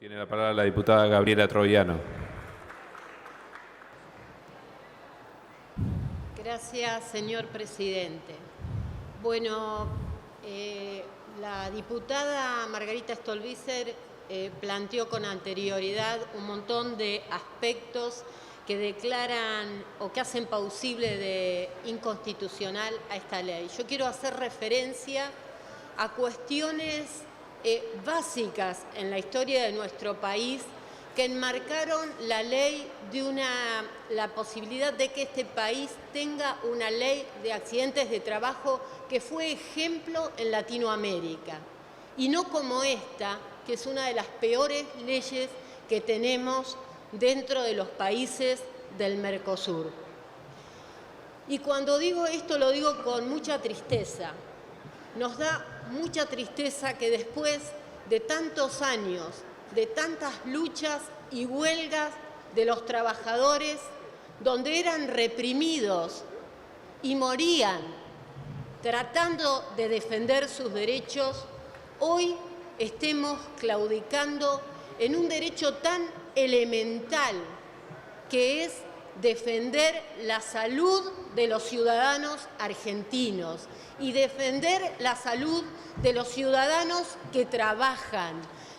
Tiene la palabra la diputada Gabriela Troviano. Gracias, señor presidente. Bueno, la diputada Margarita Stolbizer planteó con anterioridad un montón de aspectos que declaran o que hacen plausible de inconstitucional a esta ley. Yo quiero hacer referencia a cuestiones básicas en la historia de nuestro país que enmarcaron la ley de la posibilidad de que este país tenga una ley de accidentes de trabajo que fue ejemplo en Latinoamérica, y no como esta, que es una de las peores leyes que tenemos dentro de los países del Mercosur. Y cuando digo esto lo digo con mucha tristeza. Nos da mucha tristeza que después de tantos años, de tantas luchas y huelgas de los trabajadores, donde eran reprimidos y morían tratando de defender sus derechos, hoy estemos claudicando en un derecho tan elemental que es defender la salud de los ciudadanos argentinos y defender la salud de los ciudadanos que trabajan,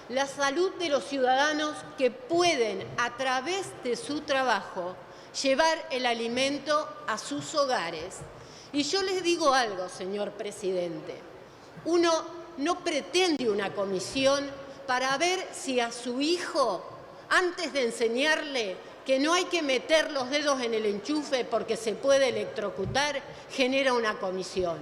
la salud de los ciudadanos que pueden, a través de su trabajo, llevar el alimento a sus hogares. Y yo les digo algo, señor presidente, uno no pretende una comisión para ver si a su hijo, antes de enseñarle que no hay que meter los dedos en el enchufe porque se puede electrocutar, genera una comisión.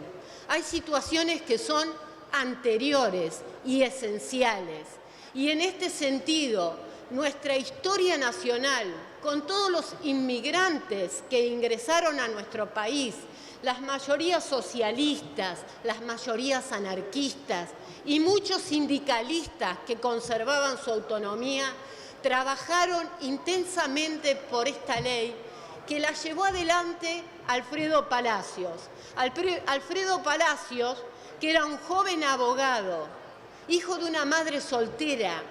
Hay situaciones que son anteriores y esenciales. Y en este sentido, nuestra historia nacional, con todos los inmigrantes que ingresaron a nuestro país, las mayorías socialistas, las mayorías anarquistas y muchos sindicalistas que conservaban su autonomía, trabajaron intensamente por esta ley que la llevó adelante Alfredo Palacios. Alfredo Palacios, que era un joven abogado, hijo de una madre soltera,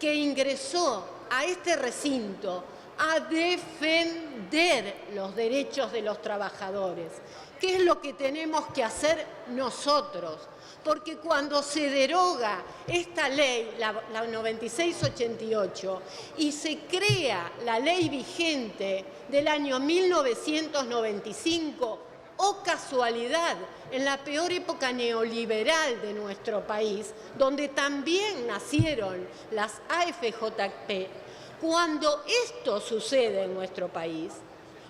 que ingresó a este recinto a defender los derechos de los trabajadores. ¿Qué es lo que tenemos que hacer nosotros? Porque cuando se deroga esta ley, la 9688, y se crea la ley vigente del año 1995, o casualidad, en la peor época neoliberal de nuestro país, donde también nacieron las AFJP, cuando esto sucede en nuestro país,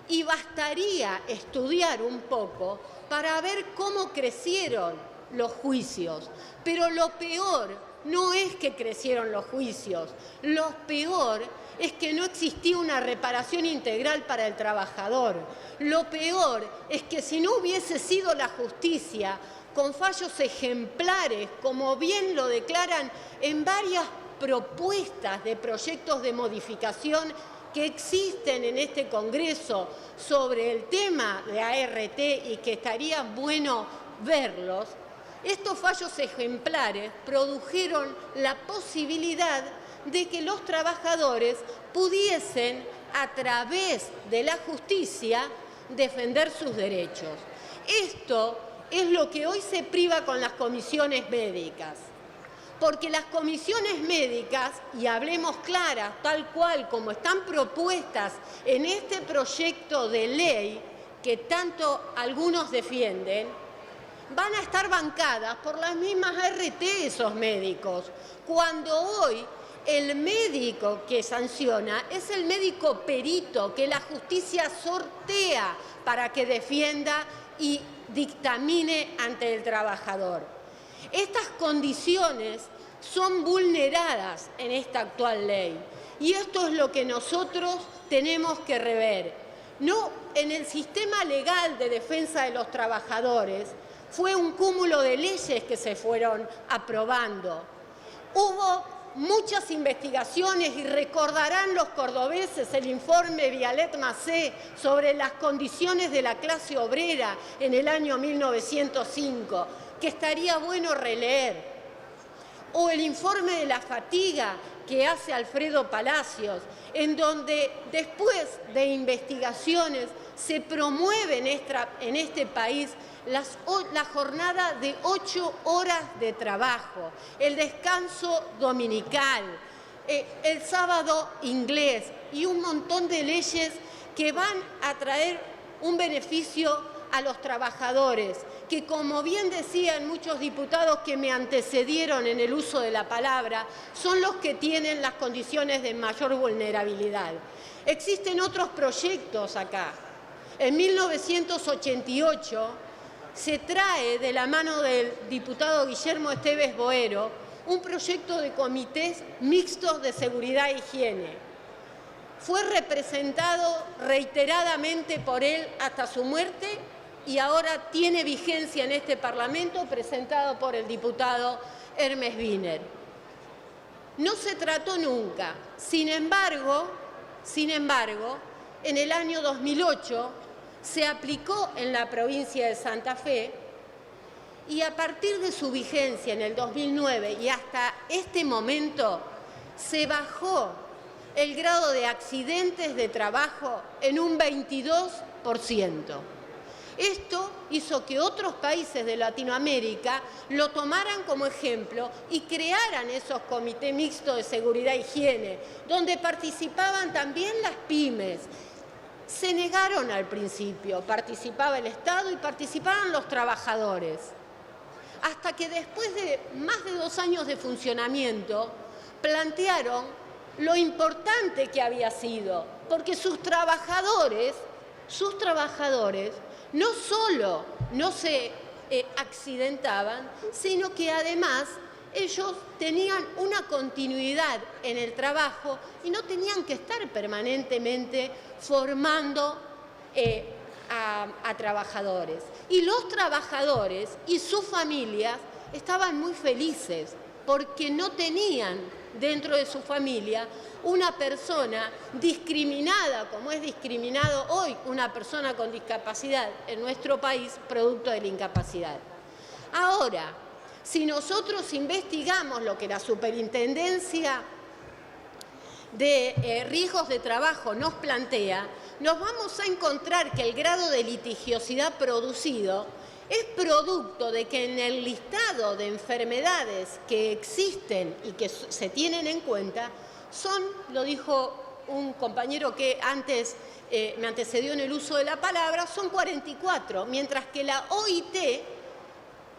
y bastaría estudiar un poco para ver cómo crecieron los juicios. Pero lo peor no es que crecieron los juicios, lo peor es que no existía una reparación integral para el trabajador. Lo peor es que si no hubiese sido la justicia, con fallos ejemplares, como bien lo declaran en varias propuestas de proyectos de modificación que existen en este Congreso sobre el tema de ART y que estaría bueno verlos, estos fallos ejemplares produjeron la posibilidad de que los trabajadores pudiesen, a través de la justicia, defender sus derechos. Esto es lo que hoy se priva con las comisiones médicas. Porque las comisiones médicas, y hablemos claras, tal cual como están propuestas en este proyecto de ley que tanto algunos defienden, van a estar bancadas por las mismas ART esos médicos, cuando hoy el médico que sanciona es el médico perito que la justicia sortea para que defienda y dictamine ante el trabajador. Estas condiciones son vulneradas en esta actual ley y esto es lo que nosotros tenemos que rever. No, en el sistema legal de defensa de los trabajadores fue un cúmulo de leyes que se fueron aprobando. Hubo muchas investigaciones y recordarán los cordobeses el informe Vialet-Macé sobre las condiciones de la clase obrera en el año 1905, que estaría bueno releer. O el informe de la fatiga que hace Alfredo Palacios, en donde después de investigaciones se promueve en este país la jornada de 8 horas de trabajo, el descanso dominical, el sábado inglés y un montón de leyes que van a traer un beneficio a los trabajadores, que como bien decían muchos diputados que me antecedieron en el uso de la palabra, son los que tienen las condiciones de mayor vulnerabilidad. Existen otros proyectos acá. En 1988 se trae de la mano del diputado Guillermo Esteves Boero un proyecto de comités mixtos de seguridad e higiene. Fue representado reiteradamente por él hasta su muerte y ahora tiene vigencia en este Parlamento, presentado por el diputado Hermes Wiener. No se trató nunca. Sin embargo, en el año 2008 se aplicó en la provincia de Santa Fe y a partir de su vigencia en el 2009 y hasta este momento se bajó el grado de accidentes de trabajo en un 22%. Esto hizo que otros países de Latinoamérica lo tomaran como ejemplo y crearan esos comités mixtos de seguridad e higiene, donde participaban también las pymes. Se negaron al principio, participaba el Estado y participaban los trabajadores. Hasta que después de más de 2 años de funcionamiento, plantearon lo importante que había sido, porque sus trabajadores no solo no se accidentaban, sino que además ellos tenían una continuidad en el trabajo y no tenían que estar permanentemente formando a trabajadores. Y los trabajadores y sus familias estaban muy felices porque no tenían dentro de su familia una persona discriminada, como es discriminado hoy una persona con discapacidad en nuestro país, producto de la incapacidad. Ahora, si nosotros investigamos lo que la Superintendencia de Riesgos de Trabajo nos plantea, nos vamos a encontrar que el grado de litigiosidad producido es producto de que en el listado de enfermedades que existen y que se tienen en cuenta son, lo dijo un compañero que antes me antecedió en el uso de la palabra, son 44, mientras que la OIT,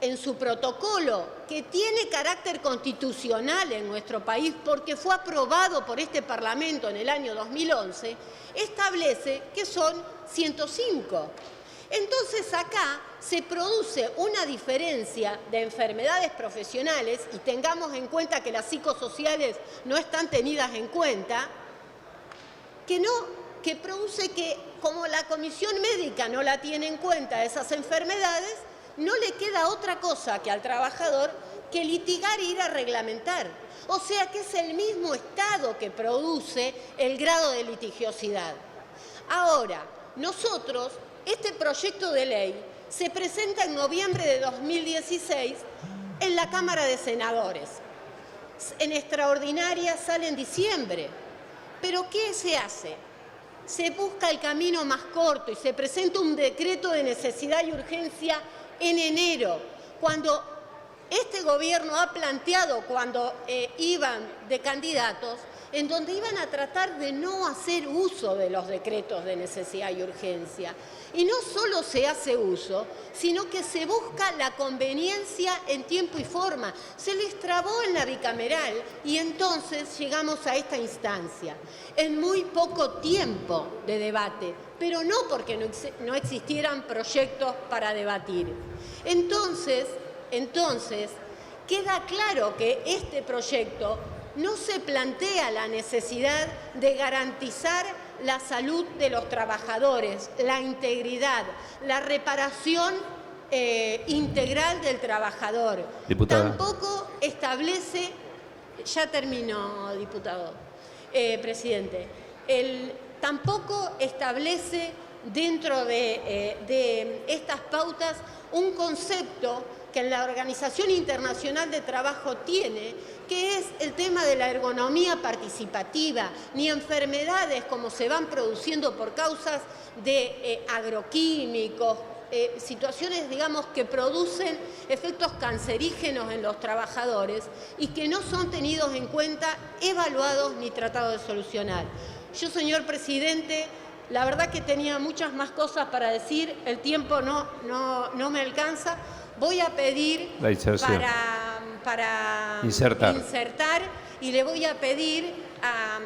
en su protocolo, que tiene carácter constitucional en nuestro país porque fue aprobado por este Parlamento en el año 2011, establece que son 105. Entonces acá se produce una diferencia de enfermedades profesionales, y tengamos en cuenta que las psicosociales no están tenidas en cuenta, que produce que, como la comisión médica no la tiene en cuenta esas enfermedades, no le queda otra cosa que al trabajador que litigar e ir a reglamentar. O sea que es el mismo Estado que produce el grado de litigiosidad. Ahora, nosotros, este proyecto de ley se presenta en noviembre de 2016 en la Cámara de Senadores. En extraordinaria sale en diciembre. ¿Pero qué se hace? Se busca el camino más corto y se presenta un decreto de necesidad y urgencia en enero, cuando este gobierno ha planteado, cuando iban de candidatos, en donde iban a tratar de no hacer uso de los decretos de necesidad y urgencia. Y no solo se hace uso, sino que se busca la conveniencia en tiempo y forma. Se les trabó en la bicameral y entonces llegamos a esta instancia. En muy poco tiempo de debate, pero no porque no existieran proyectos para debatir. Entonces, queda claro que este proyecto no se plantea la necesidad de garantizar la salud de los trabajadores, la integridad, la reparación integral del trabajador. Diputada. Tampoco establece, ya terminó, diputado, presidente, tampoco establece dentro de estas pautas un concepto que en la Organización Internacional de Trabajo tiene, que es el tema de la ergonomía participativa, ni enfermedades como se van produciendo por causas de agroquímicos, situaciones, digamos, que producen efectos cancerígenos en los trabajadores y que no son tenidos en cuenta, evaluados ni tratados de solucionar. Yo, señor presidente, la verdad que tenía muchas más cosas para decir, el tiempo no me alcanza. Voy a pedir la inserción para insertar y le voy a pedir a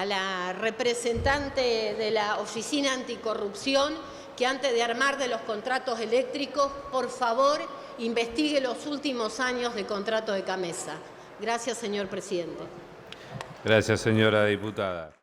la representante de la Oficina Anticorrupción que antes de armar de los contratos eléctricos, por favor, investigue los últimos años de contrato de Camesa. Gracias, señor presidente. Gracias, señora diputada.